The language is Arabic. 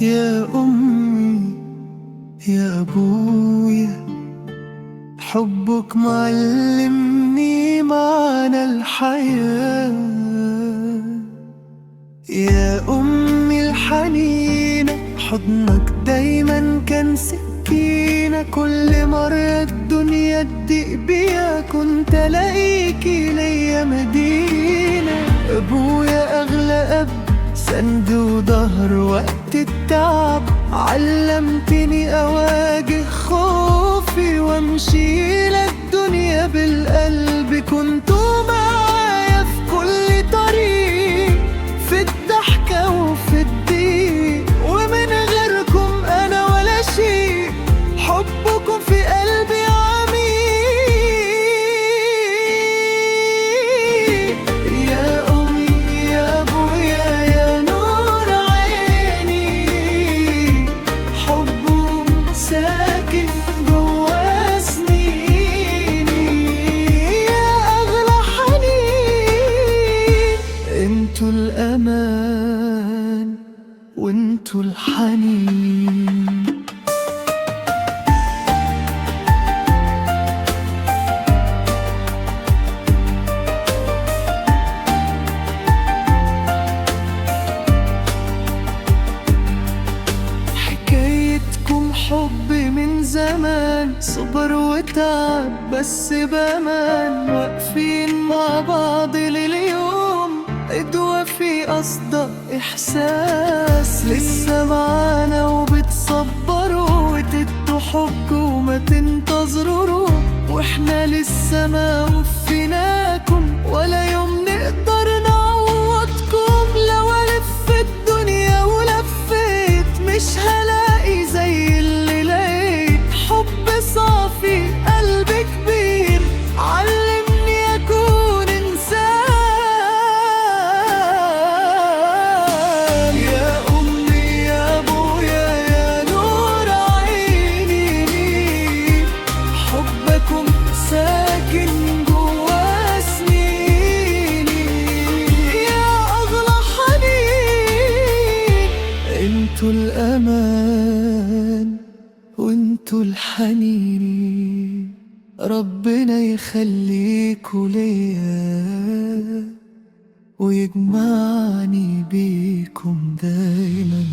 يا أمي يا أبويا، حبك معلمني معنى الحياة. يا أمي الحنينة، حضنك دايما كان سكينة، كل مرة الدنيا تضيق بيها كنت ألاقيكي ليا مدينة. أبويا أغلى أب، سند وظهر وقت التعب، علمتني أواجه خوفي وامشي للدنيا بالقلب. كنتوا معايا في كل طريق، في الضحكة وفي الضيق، ومن غيركم أنا ولا شيء، حبكم في قلبي عميق. يا أمي يا أبويا يا نور عيني، حبكم ساكن جوا سنيني. يا أغلى حنين، انتوا الأمان وانتوا الحنين. حكايتكم حب من زمان، صبر وتعب بس بأمان، واقفين مع بعض لليوم، قدوة في أصدق إحساس. لسه معانا وبتصبروا وتدوا حب وما تنتظروا، واحنا لسه ما وفيناكم ولا يوم نقدر نعوضكم. لو ألف الدنيا ولفيت مش هلاقي زي اللي لقيت، حب صافي قلب كبير علمني أكون إنسان. يا أمي يا أبويا يا نور عيني، حبكم ساكن جوا سنيني. يا أغلى حنين، انتوا الأمان وانتوا الحنين. ربنا يخليكوا ليا ويجمعني بيكم دايما.